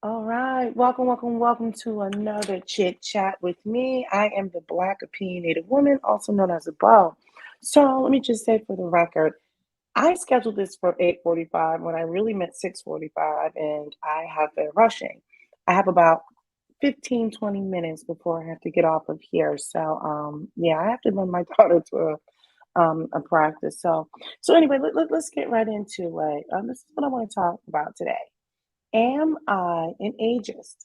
All right, welcome to another chit chat with me. I am the Black opinionated woman, also known as a Bo. So let me just say for the record, I scheduled this for 8:45 when I really meant 6:45, and I have been rushing. I have about 15-20 minutes before I have to get off of here. So yeah, I have to run my daughter to a practice. So anyway, let's get right into it. This is what I want to talk about today. Am I an ageist?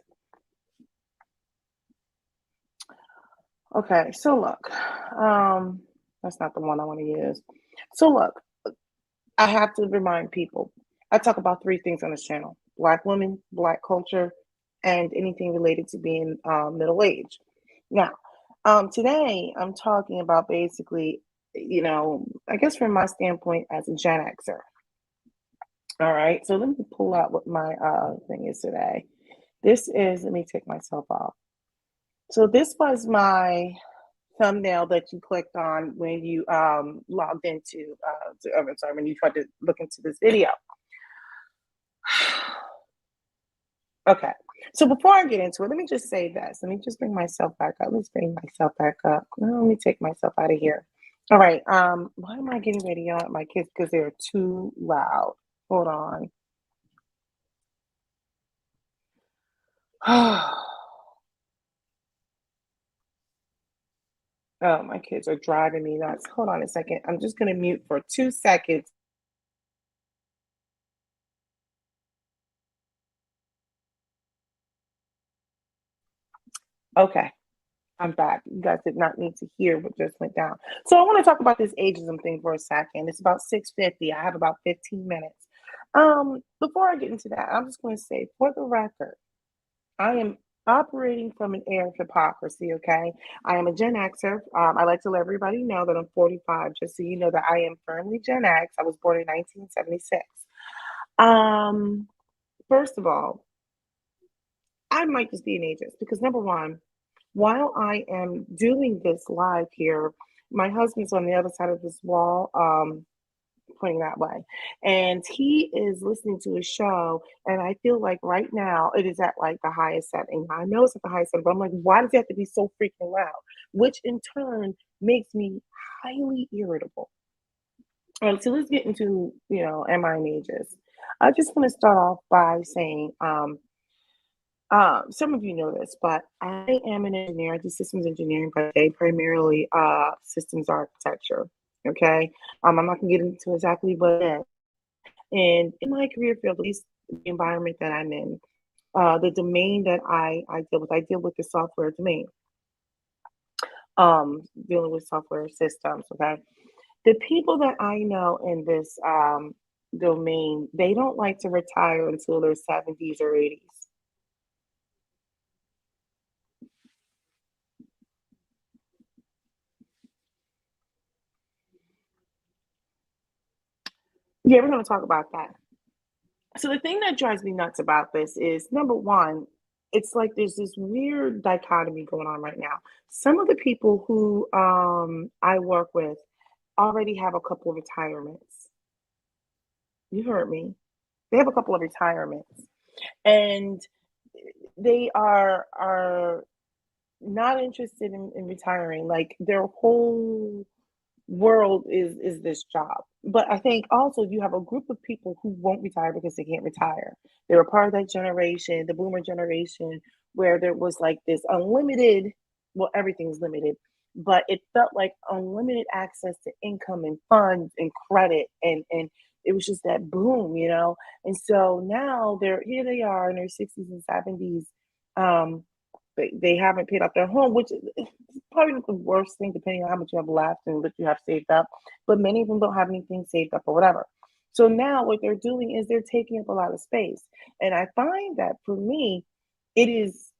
Okay, so look, um, that's not the one I want to use. So look, I have to remind people. I talk about three things on this channel: Black women, Black culture, and anything related to being middle aged. Now, today I'm talking about basically, I guess from my standpoint as a Gen Xer. All right, so let me pull out what my thing is today. This is, let me take myself off. So this was my thumbnail that you clicked on when you logged into sorry, when you tried to look into this video. Okay, so before I get into it, let me just say this. Let me just bring myself back up. Let's bring myself back up. Let me take myself out of here. All right, why am I getting ready to yell at my kids? Because they're too loud. Hold on. Oh, my kids are driving me nuts. Hold on a second. I'm just gonna mute for 2 seconds. Okay, I'm back. You guys did not need to hear what just went down. So I want to talk about this ageism thing for a second. It's about 6:50. I have about 15 minutes. Before I get into that, I'm just going to say for the record, I am operating from an air of hypocrisy, okay? I am a Gen Xer. I like to let everybody know that I'm 45, just so you know that I am firmly Gen X. I was born in 1976. Um, First of all, I might just be an ageist because number one, while I am doing this live here, my husband's on the other side of this wall, pointing that way, and he is listening to a show. And I feel like right now it is at like the highest setting. I know it's at the highest setting, but I'm like, why does it have to be so freaking loud? Which in turn makes me highly irritable. So let's get into, am I an ageist? I just want to start off by saying, some of you know this, but I am an engineer. I do systems engineering, but day primarily systems architecture. Okay, I'm not gonna get into exactly what it is. And in my career field, at least the environment that I'm in, the domain that I deal with the software domain. Dealing with software systems. Okay, the people that I know in this domain, they don't like to retire until their 70s or 80s. Yeah, we're gonna talk about that. So the thing that drives me nuts about this is number one, it's like there's this weird dichotomy going on right now. Some of the people who I work with already have a couple of retirements. You heard me. They have a couple of retirements, and they are not interested in retiring. Like their whole world is this job. But I think also you have a group of people who won't retire because they can't retire. They were part of that generation, the boomer generation, where there was like this unlimited, well, everything's limited, but it felt like unlimited access to income and funds and credit and it was just that boom. And so now they're here they are in their 60s and 70s. They haven't paid off their home, which is probably not the worst thing, depending on how much you have left and what you have saved up. But many of them don't have anything saved up or whatever. So now what they're doing is they're taking up a lot of space. And I find that for me, it is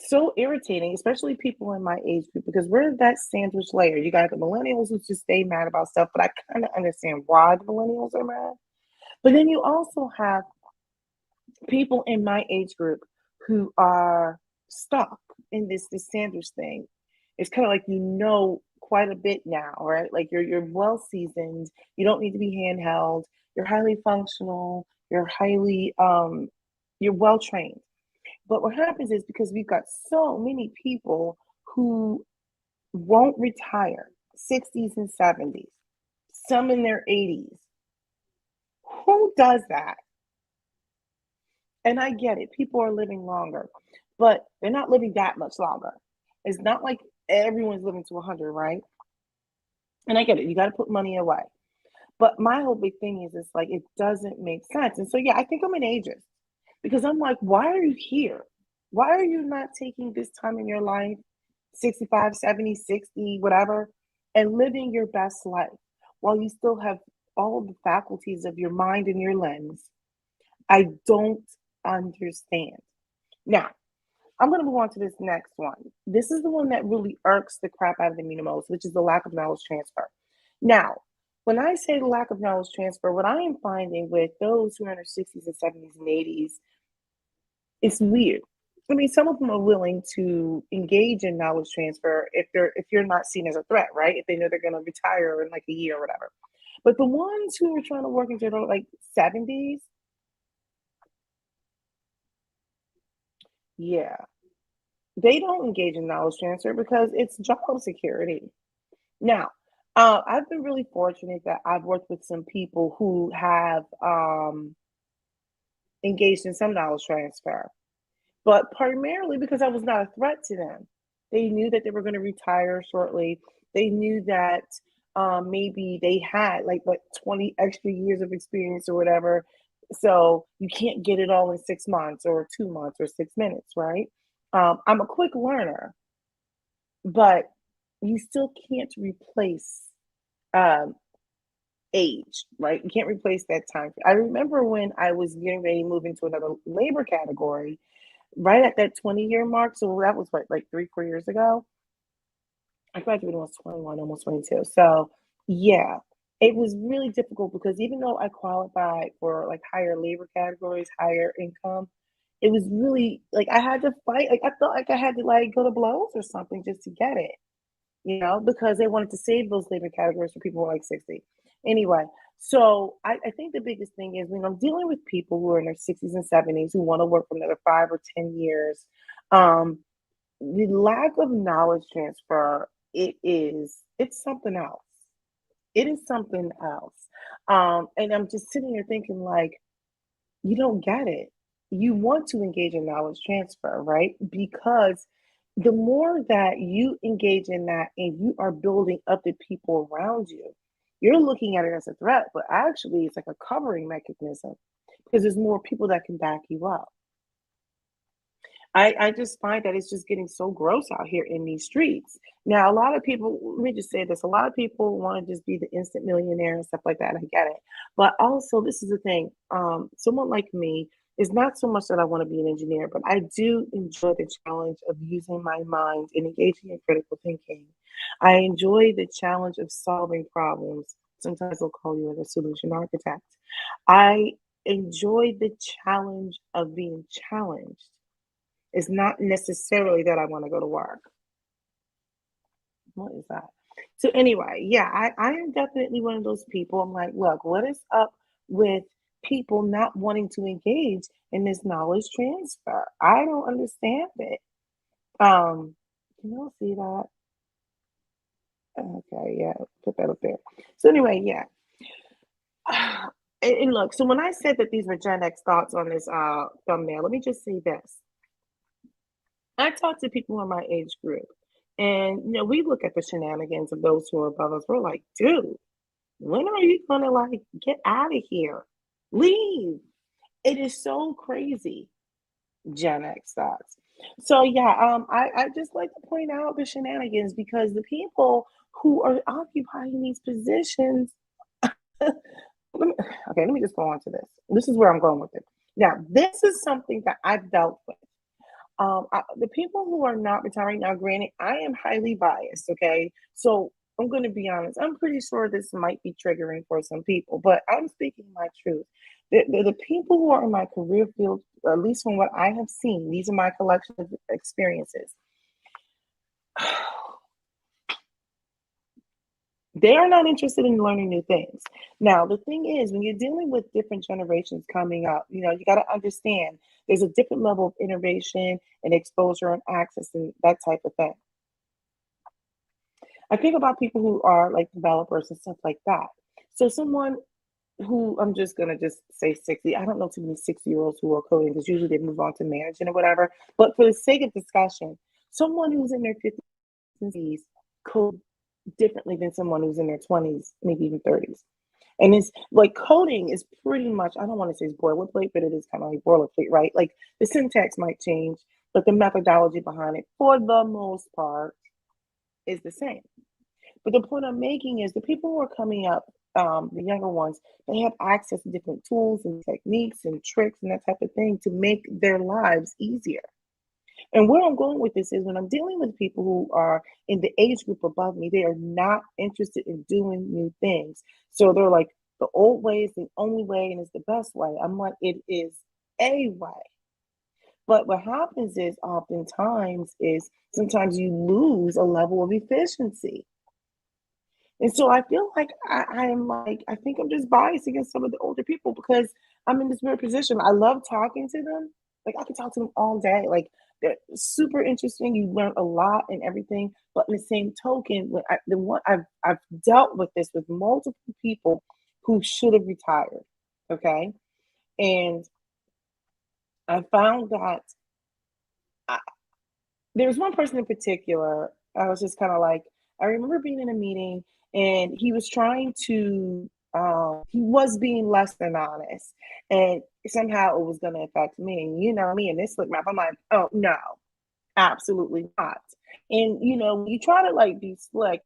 so irritating, especially people in my age group, because we're that sandwich layer. You got the millennials who just stay mad about stuff, but I kind of understand why the millennials are mad. But then you also have people in my age group who are stuck in this sandwich thing. It's kind of like quite a bit now, right? Like you're well seasoned, you don't need to be handheld, you're highly functional, you're well trained. But what happens is because we've got so many people who won't retire, 60s and 70s, some in their 80s. Who does that? And I get it, people are living longer, but they're not living that much longer. It's not like everyone's living to 100, right? And I get it, you got to put money away. But my whole big thing is, it's like, it doesn't make sense. And so, yeah, I think I'm an ageist because I'm like, why are you here? Why are you not taking this time in your life, 65, 70, 60, whatever, and living your best life while you still have all the faculties of your mind and your lens? I don't understand. Now, I'm going to move on to this next one. This is the one that really irks the crap out of me the most, which is the lack of knowledge transfer. Now, when I say the lack of knowledge transfer, what I am finding with those who are in their 60s and 70s and 80s, it's weird. I mean, some of them are willing to engage in knowledge transfer if you're not seen as a threat, right? If they know they're going to retire in like a year or whatever. But the ones who are trying to work into their like 70s, yeah, they don't engage in knowledge transfer because it's job security. Now, I've been really fortunate that I've worked with some people who have engaged in some knowledge transfer, but primarily because I was not a threat to them. They knew that they were going to retire shortly. They knew that maybe they had like what 20 extra years of experience or whatever. So you can't get it all in 6 months or 2 months or 6 minutes, right? I'm a quick learner, but you still can't replace um, age, right? You can't replace that time. I remember when I was getting ready to move into another labor category, right at that 20-year mark. So that was what, like 3, 4 years ago. I graduated when I was 21, almost 22. So yeah, it was really difficult because even though I qualified for like higher labor categories, higher income, it was really like I had to fight. Like I felt like I had to like go to blows or something just to get it, because they wanted to save those labor categories for people who are like 60. Anyway, so I think the biggest thing is when I'm dealing with people who are in their 60s and 70s who want to work for another 5 or 10 years, um, the lack of knowledge transfer, it's something else. It is something else. And I'm just sitting here thinking like, you don't get it. You want to engage in knowledge transfer, right? Because the more that you engage in that and you are building up the people around you, you're looking at it as a threat, but actually it's like a covering mechanism because there's more people that can back you up. I just find that it's just getting so gross out here in these streets. Now, a lot of people, let me just say this, a lot of people want to just be the instant millionaire and stuff like that. I get it. But also, this is the thing, someone like me is not so much that I want to be an engineer, but I do enjoy the challenge of using my mind and engaging in critical thinking. I enjoy the challenge of solving problems. Sometimes they'll call you like a solution architect. I enjoy the challenge of being challenged. It's not necessarily that I want to go to work. What is that? So anyway, yeah, I am definitely one of those people. I'm like, look, what is up with people not wanting to engage in this knowledge transfer? I don't understand it. Can y'all see that? Okay, yeah, put that up there. So anyway, yeah. And look, so when I said that these were Gen X thoughts on this thumbnail, let me just say this. I talk to people in my age group, and we look at the shenanigans of those who are above us. We're like, dude, when are you gonna like get out of here? Leave. It is so crazy, Gen X thoughts. So yeah, I just like to point out the shenanigans because the people who are occupying these positions. Let me just go on to this. This is where I'm going with it. Now, this is something that I've dealt with. The people who are not retiring now, granted, I am highly biased. Okay, so I'm going to be honest. I'm pretty sure this might be triggering for some people, but I'm speaking my truth. The people who are in my career field, at least from what I have seen, these are my collection of experiences. They are not interested in learning new things. Now, the thing is, when you're dealing with different generations coming up, you got to understand there's a different level of innovation and exposure and access and that type of thing. I think about people who are like developers and stuff like that. So someone who I'm just gonna just say 60. I don't know too many 60-year-olds who are coding because usually they move on to managing or whatever. But for the sake of discussion, someone who's in their 50s and 60s code differently than someone who's in their 20s, maybe even 30s. And it's like coding is pretty much, I don't want to say it's boilerplate, but it is kind of like boilerplate, right? Like the syntax might change, but the methodology behind it, for the most part, is the same. But the point I'm making is the people who are coming up, the younger ones, they have access to different tools and techniques and tricks and that type of thing to make their lives easier. And where I'm going with this is when I'm dealing with people who are in the age group above me, they are not interested in doing new things. So they're like, the old way is the only way and it's the best way. I'm like, it is a way. But what happens is oftentimes is sometimes you lose a level of efficiency. And so I feel like I'm like, I think I'm just biased against some of the older people because I'm in this weird position. I love talking to them. Like I could talk to them all day. Like they're super interesting. You learn a lot and everything. But in the same token, the one I've dealt with this with multiple people who should have retired. Okay. And I found that I, there was one person in particular. I was just kind of like, I remember being in a meeting and he was trying to, he was being less than honest. And somehow it was going to affect me. And you know, me and this slick map, I'm like, oh, no, absolutely not. And, when you try to like be slick,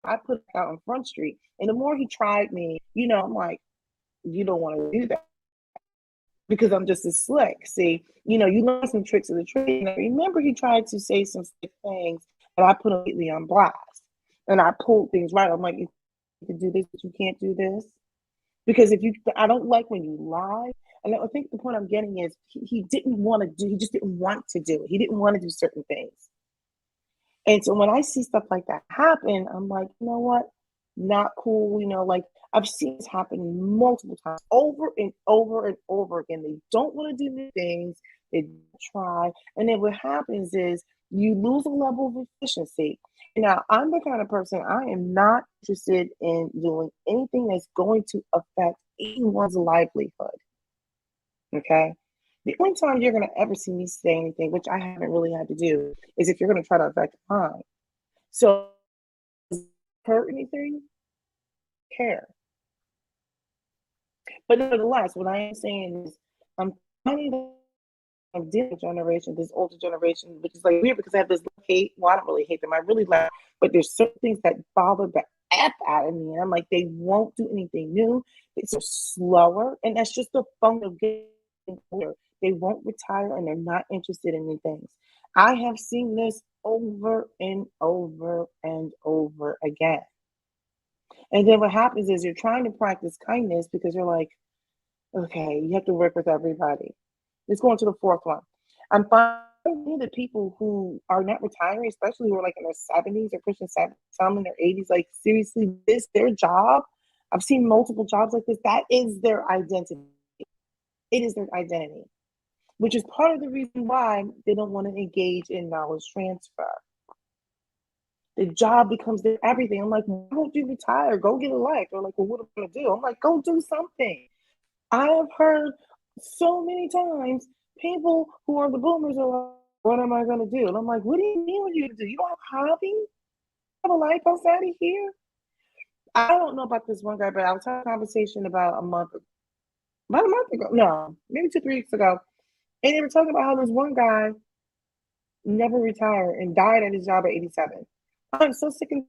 I put it out on Front Street. And the more he tried me, I'm like, you don't want to do that because I'm just as slick. See, you learn some tricks of the trade. And I remember he tried to say some slick things, and I put him completely on blast. And I pulled things right. I'm like, you can do this, but you can't do this. Because I don't like when you lie. And I think the point I'm getting is he didn't want to do, he just didn't want to do it. He didn't want to do certain things. And so when I see stuff like that happen, I'm like, you know what? Not cool. Like I've seen this happen multiple times over and over and over again. They don't want to do new things. They try. And then what happens is you lose a level of efficiency. Now, I'm the kind of person, I am not interested in doing anything that's going to affect anyone's livelihood. Okay? The only time you're going to ever see me say anything, which I haven't really had to do, is if you're going to try to affect mine. So, does it hurt anything? Care. But nevertheless, what I am saying is, I'm finding of different generation, this older generation, which is like weird because I have this hate. Well, I don't really hate them. I really like, but there's certain things that bother the F out of me. And I'm like, they won't do anything new. It's just slower. And that's just the fun of getting older. They won't retire and they're not interested in new things. I have seen this over and over and over again. And then what happens is you're trying to practice kindness because you're like, okay, you have to work with everybody. Let's go on to the fourth one. I'm finding that people who are not retiring, especially who are like in their 70s or pushing 70s, some in their 80s, like seriously, this their job. I've seen multiple jobs like this. That is their identity. It is their identity, which is part of the reason why they don't want to engage in knowledge transfer. The job becomes their everything. I'm like, why don't you retire? Go get a life. They're like, well, what am I going to do? I'm like, go do something. I have heard so many times people who are the boomers are like, what am I going to do? And I'm like, what do you mean what you do? You don't have a hobby? You have a life outside of here? I don't know about this one guy, but I was having a conversation about a month ago. No, maybe 2, 3 weeks ago. And they were talking about how this one guy never retired and died at his job at 87. I'm so sick of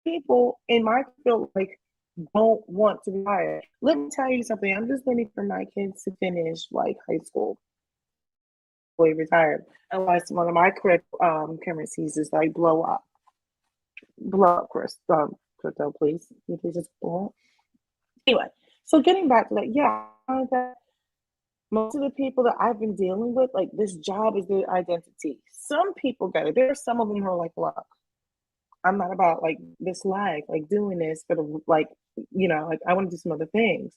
people in my field like don't want to retire. Let me tell you something. I'm just waiting for my kids to finish like high school. Boy retired. Unless one of my cameras sees just like blow up, crypto, please. Can you just blow up? Anyway, so getting back to that, yeah, that most of the people that I've been dealing with, like this job is their identity. Some people get it. There are some of them who are like, look, I'm not about like this life, like doing this for the like, like I want to do some other things.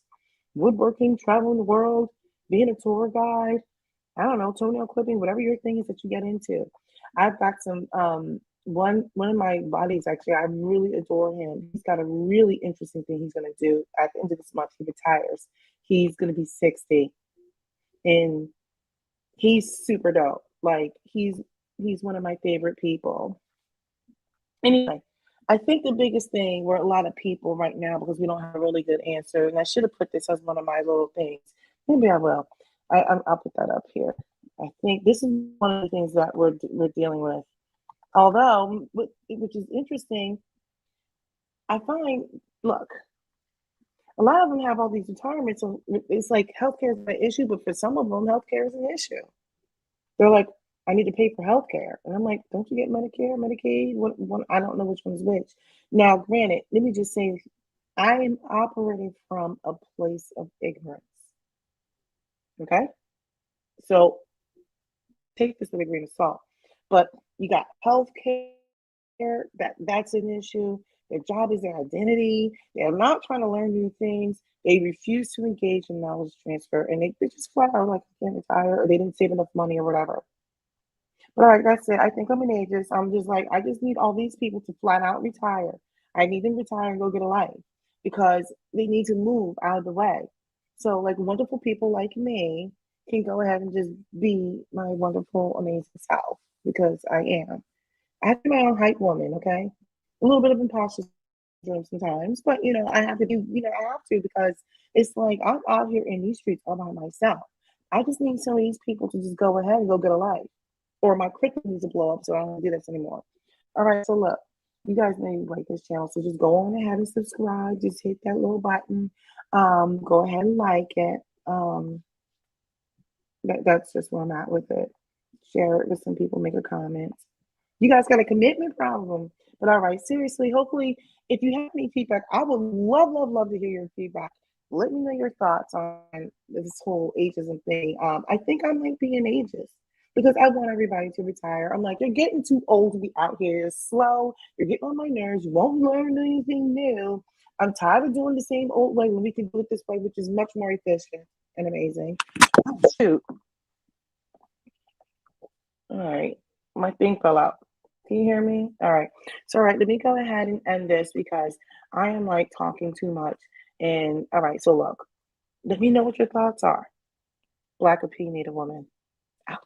Woodworking, traveling the world, being a tour guide, I don't know, toenail clipping, whatever your thing is that you get into. I've got some one of my buddies actually, I really adore him. He's got a really interesting thing he's gonna do at the end of this month. He retires. He's gonna be 60 and he's super dope. Like he's one of my favorite people. Anyway, I think the biggest thing where a lot of people right now, because we don't have a really good answer, and I should have put this as one of my little things. Maybe I will. I'll put that up here. I think this is one of the things that we're dealing with. Although, which is interesting, I find, look, a lot of them have all these retirements, so it's like healthcare is an issue, but for some of them, healthcare is an issue. They're like, I need to pay for healthcare. And I'm like, don't you get Medicare, Medicaid? What one? I don't know which one is which. Now, granted, let me just say, I am operating from a place of ignorance. Okay. So take this with a grain of salt. But you got healthcare, that's an issue. Their job is their identity. They're not trying to learn new things. They refuse to engage in knowledge transfer and they just flat out like I can't retire or they didn't save enough money or whatever. But like I said, I think I'm an ageist. I'm just like, I just need all these people to flat out retire. I need them to retire and go get a life because they need to move out of the way. So, like, wonderful people like me can go ahead and just be my wonderful, amazing self because I am. I have to be my own hype woman, okay? A little bit of imposter syndrome sometimes, but I have to do, I have to because it's like I'm out here in these streets all by myself. I just need some of these people to just go ahead and go get a life or my cricket needs to blow up so I don't do this anymore. All right, so look, you guys know you like this channel, so just go on ahead and subscribe. Just hit that little button. Go ahead and like it. That's just where I'm at with it. Share it with some people, make a comment. You guys got a commitment problem. But all right, seriously, hopefully, if you have any feedback, I would love, love, love to hear your feedback. Let me know your thoughts on this whole ageism thing. I think I might be an ageist because I want everybody to retire. I'm like, you're getting too old to be out here. You're slow. You're getting on my nerves. You won't learn anything new. I'm tired of doing the same old way when we can do it this way, which is much more efficient and amazing. Oh, shoot. All right. My thing fell out. Can you hear me? All right. So, all right, let me go ahead and end this because I am like talking too much. And all right, so look, let me know what your thoughts are. Black opinionated woman out.